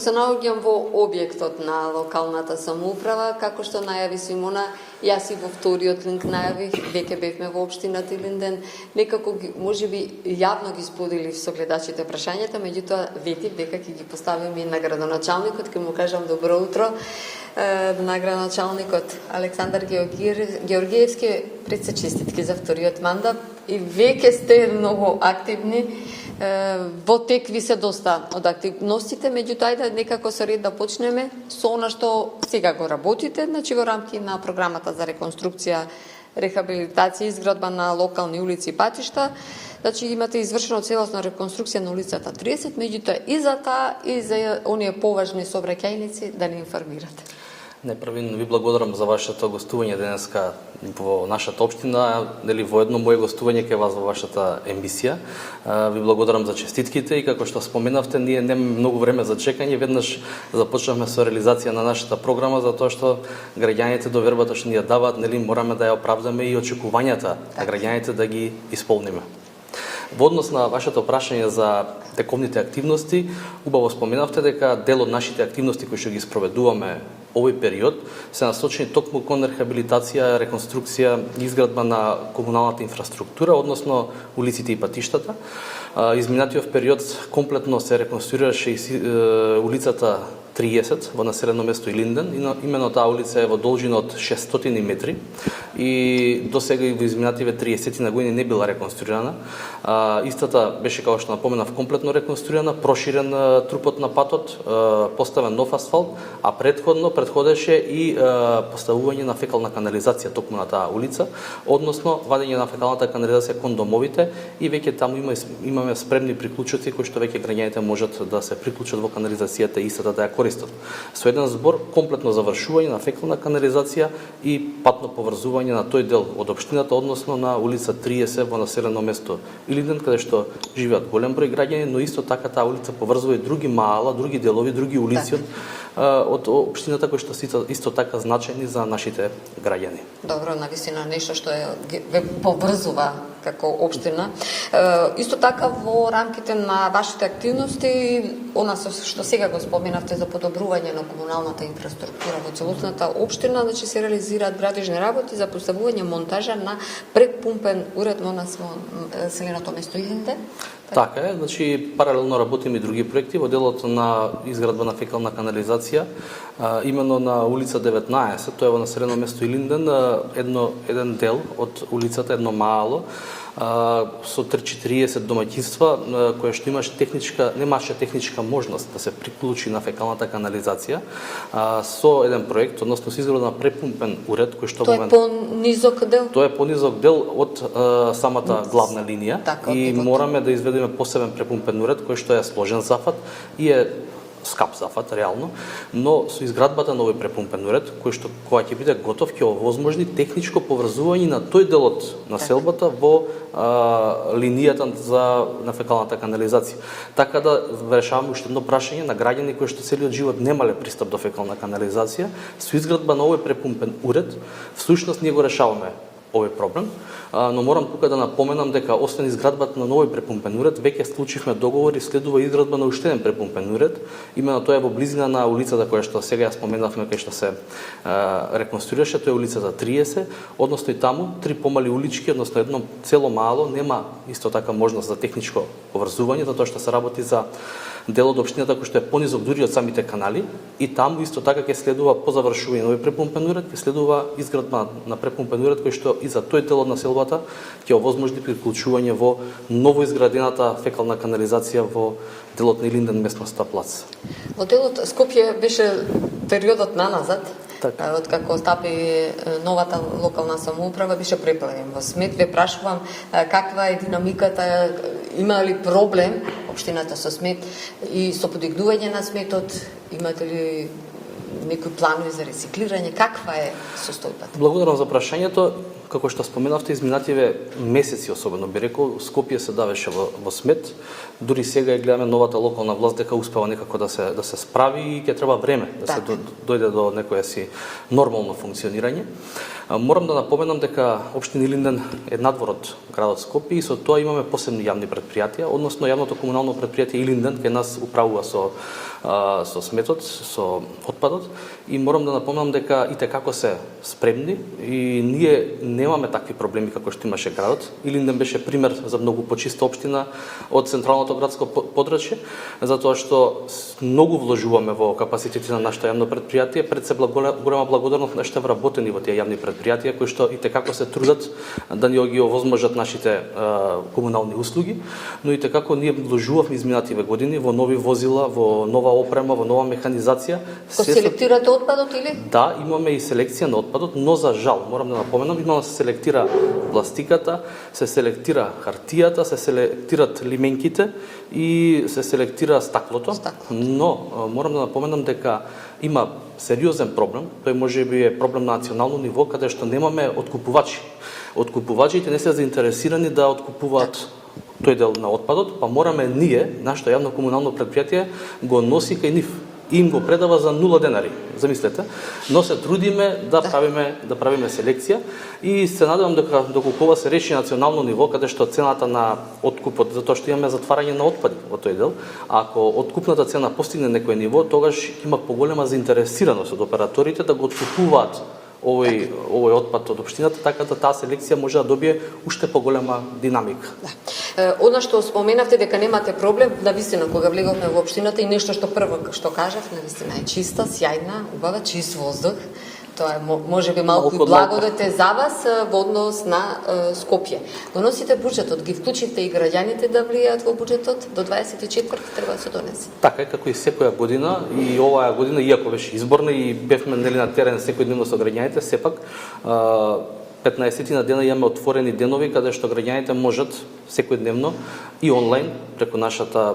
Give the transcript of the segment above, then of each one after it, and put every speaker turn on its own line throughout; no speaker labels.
Се наоѓам во објектот на локалната самоуправа, како што најави Симона, јас и во вториот линк најавих, веќе бевме во општината Илинден, некако можеби јавно ги споделив со гледачите прашањата, меѓутоа ветив дека ќе ги поставим и на градоначалникот, ќе му кажам добро утро на градоначалникот Александар Георгиевски, пред се честитки за вториот мандат и веќе сте многу активни. Во тек ви се доста од активностите, меѓутоа ајде некако со ред да почнеме со она што сега го работите, значи во рамки на програмата за реконструкција, рехабилитација и изградба на локални улици и патишта. Значи имате извршено целосна реконструкција на улицата 30, меѓутоа и за таа и за оние поважни сообраќајници да не информирате.
Најпрвин ви благодарам за вашето гостување денеска во нашата општина, нели во едно мое гостување кај вас во вашата емисија. Ви благодарам за честитките и како што споменавте, ние немаме многу време за чекање, веднаш започнавме со реализација на нашата програма затоа што граѓаните до вербата што ни ја даваат, нели мораме да ја оправдаме и очекувањата на граѓаните да ги исполниме. Во однос на вашето прашање за тековните активности, убаво споменавте дека дел од нашите активности кои што ги спроведуваме овој период се насочени токму кон рехабилитација, реконструкција и изградба на комуналната инфраструктура, односно улиците и патиштата. Изминатиот период комплетно се реконструираше улицата 30 во населено место Илинден. Именно таа улица е во должина од 600 метри и до сега и во изминативе 30 на години не била реконструирана. Истата беше, како што напоменав, комплетно реконструирана, проширен трупот на патот, поставен нов асфалт, а предходеше и поставување на фекална канализација токму на таа улица, односно вадење на фекалната канализација кон домовите и веќе таму имаме спремни приклучоци кои што веќе граѓаните можат да се приклучат во канализацијата и истата да ја користат. Со еден збор, комплетно завршување на фекална канализација и патно поврзување на тој дел од општината, односно на улица 30 во населено место Илинден, каде што живеат голем број граѓани, но исто така таа улица поврзува и други маала, други делови, други улици од општината кои што се исто така значајни за нашите граѓани.
Добро, навистина нешто што ве поврзува како општина. Исто така во рамките на вашите активности, она што сега го споменавте за подобрување на комуналната инфраструктура во целосната општина, значи се реализираат градежни работи за поставување монтажа на предпумпен уред во населеното место Илинден.
Така е, значи паралелно работиме и други проекти во делот на изградба на фекална канализација, именно на улица 19, тоа е во населено место Илинден, еден дел од улицата, едно мало, со 340 домаќинства, кое што немаше техничка можност да се приклучи на фекалната канализација, со еден проект, односно со изградба на препумпен уред, кој што
Тоа е понизок дел?
Тоа е понизок дел од самата главна линија и мораме да изведеме посебен препумпен уред кој што е сложен зафат и е скап зафат реално, но со изградбата на овој препумпен уред, кога ќе биде готов, ќе овозможни техничко поврзување на тој дел од населбата во линијата на фекалната канализација. Така да решаваме уште едно прашање на граѓани кои што целиот живот немале пристап до фекална канализација, со изградба на овој препумпен уред, всушност ние го решаваме овој проблем, но морам тука да напоменам дека освен изградбата на новој препумпен уред, веќе склучивме договор и следува изградба на уште еден препумпен уред. Именно тоа е во близина на улицата која што сега ја споменавме, кај што се реконструираше, тоа е улицата 30, односно и таму три помали улички, односно едно цело мало, нема исто така можност за техничко поврзување, затоа што се работи за дел од општината кој што е понизок дури од самите канали и таму исто така ќе следува по завршување на овој препумпен уред, ќе следува изградба на препумпен уред кој што и за тој дел од населбата ќе овозможни приклучување во ново изградената фекална канализација во делот на Илинден, местноста Плац.
Во делот Скопје беше периодот наназад,
така.
Откако стапи новата локална самоуправа, беше преплавен во смет. Ве прашувам каква е динамиката, има ли проблем општината со смет и со подигнување на сметот, имате ли некои планови за рециклирање, каква е состојбата?
Благодарам за прашањето. како што споменавте, изминативе месеци особено би рекол, Скопје се давеше во смет. Дури сега гледаме новата локална власт дека успева некако да се справи и ќе треба време да се дојде до некое си нормално функционирање. Морам да напоменам дека општина Илинден е надвор од градот Скопје и со тоа имаме посебни јавни претпријатија, односно јавното комунално претпријатие Илинден кај нас управува со сметот, со отпадот, и морам да напоменам дека и како се спремни и ние немаме такви проблеми како што имаше градот. Илинден беше пример за многу почиста општина од централното градско подрачје, затоа што многу вложуваме во капацитетите на нашето јавно претпријатие, пред се голема благодарност на нашите вработени во тие јавни претпријатија кои што и како се трудат да ни ги овозможат нашите комунални услуги, но и како ние вложувавме изминативе години во нови возила, во нова опрема, во нова механизација.
Ко селектирате отпадот или?
Да, имаме и селекција на отпадот, но за жал, морам да напоменам, имаме се селектира пластиката, се селектира хартијата, се селектират лименките и се селектира стаклото. Но морам да напоменам дека има сериозен проблем, тој можеби е проблем на национално ниво, каде што немаме откупувачи. Откупувачите не се заинтересирани да откупуваат тој дел на отпадот, па мораме ние, нашето јавно комунално претпријатие, го носи кај нив и им го предава за 0 денари. Замислете, но се трудиме да правиме селекција и се надевам дека доколку ова се реши национално ниво, каде што цената на откупот, затоа што имаме затварање на отпади во тој дел, ако откупната цена постигне некој ниво, тогаш има поголема заинтересираност од операторите да го откупуваат овој отпад од општината, така да таа селекција може да добие уште поголема динамика.
Она што споменавте дека немате проблем, навистина кога влеговме во општината и нешто што прво што кажав, навистина е чиста, сјајна, убава, чист воздух. Тоа е можеби малку и благодете за вас во однос на Скопје. Го носите буџетот, ги вклучите и граѓаните да влијаат во буџетот до 24 треба да се донесе.
Така е, како и секоја година, и оваа година, иако беше изборна и бевме на терен секојдневно со граѓаните, сепак 15 на дена имаме отворени денови каде што граѓаните можат секојдневно и онлайн преку нашата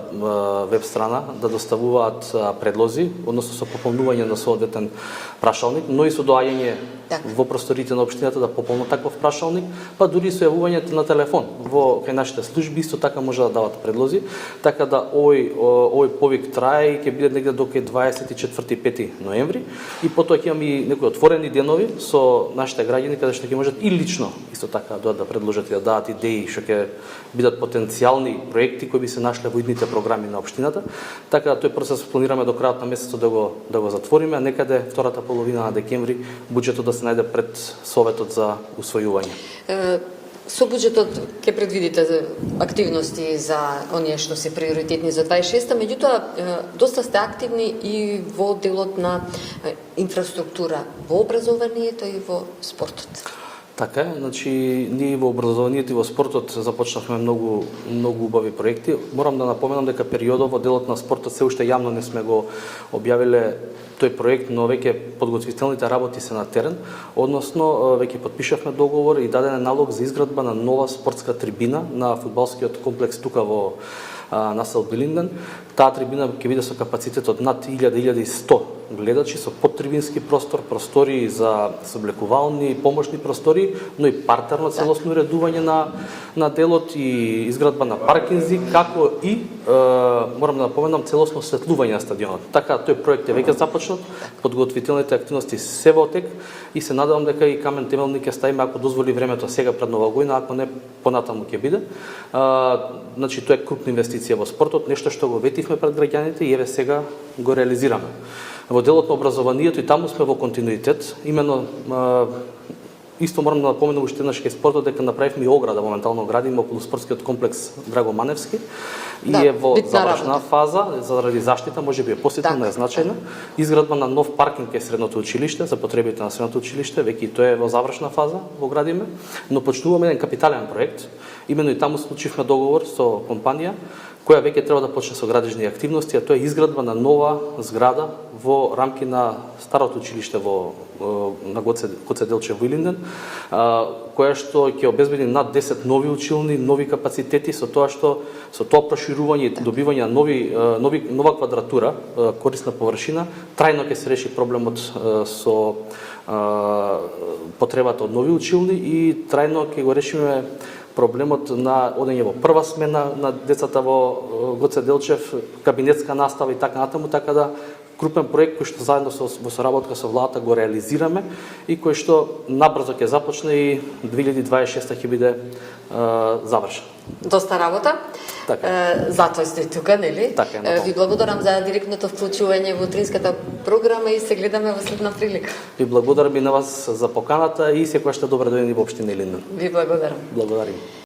веб страна да доставуваат предлози, односно со пополнување на соодветен прашалник, но и со доаѓање во просторите на општината да пополнат таков прашалник, па дури со јавувањето на телефон во кај нашите служби исто така може да дават предлози, така да овој повик трае и ќе биде негде до кај 24-5 ноември и потоа ќе имаме и некои отворени денови со нашите граѓани каде што ќе можат и лично исто така да предложат и да дадат идеи што ќе бидат потенцијални проекти кои би се нашле во идните програми на општината, така да тој процес планираме до крајот на месецот да го затвориме, а некаде втората половина на декември буџетот да се најде пред Советот за усвојување.
Со буџетот ќе предвидите активности за оние што се приоритетни за 26-та, меѓутоа доста сте активни и во делот на инфраструктура, во образованието и во спортот.
Така е, значи ние во образованието и во спортот започнавме многу убави проекти. Морам да напоменам дека периодот во делот на спортот се уште јавно не сме го објавиле тој проект, но веќе подготвителните работи се на терен, односно веќе подпишавме договор и даден налог за изградба на нова спортска трибина на фудбалскиот комплекс тука во насел Илинден. Таа трибина ќе биде со капацитет од над 1100 гледачи, со подтрибински простор, простори за соблекувални, помошни простори, но и партерно целосно уредување на делот и изградба на паркинзи, како и морам да напоменам целосно осветлување на стадионот. Така тој проект е веќе започнат, подготвителните активности се во тек и се надевам дека и камен темелни ќе ставиме ако дозволи времето сега пред нова година, ако не понатаму ќе биде. Значи тоа е крупна инвестиција во спортот, нешто што го ветивме пред граѓаните и еве сега го реализираме. Во делот на образованието и таму сме во континуитет, именно исто морам да напоменам уште еднаш кај спортот дека направивме и ограда, моментално градиме околу спортскиот комплекс Драго Маневски и е во завршна фаза заради заштита, можеби е посетна, е значајна. Изградба на нов паркинг кај средното училиште за потребите на средното училиште, веќе и тоа е во завршна фаза во градиме, но почнуваме еден капитален проект. Именно и таму склучивме договор со компанија која веќе треба да почне со градежни активности, а тоа е изградба на нова зграда во рамки на старото училиште во на Гоце Делчев во Илинден, која што ќе обезбеди над 10 нови училни, нови капацитети со тоа проширување и добивање нова квадратура, корисна површина, трајно ќе се реши проблемот со потребата од нови училни и трајно ќе го решиме проблемот на одење во прва смена на децата во Гоце Делчев, кабинетска настава и така натаму, така да крупен проект кој што заедно во соработка со владата го реализираме и кој што набрзо ќе започне и 2026 ќе биде завршен.
Доста работа.
Така.
Затоа сте тука, нели?
Така,
ви благодарам за директното вклучување во утринската програма и се гледаме во следна прилика.
Ви благодарам и на вас за поканата и секогаш сте добре дојдени во општина Илинден.
Ви благодарам.
Благодарим.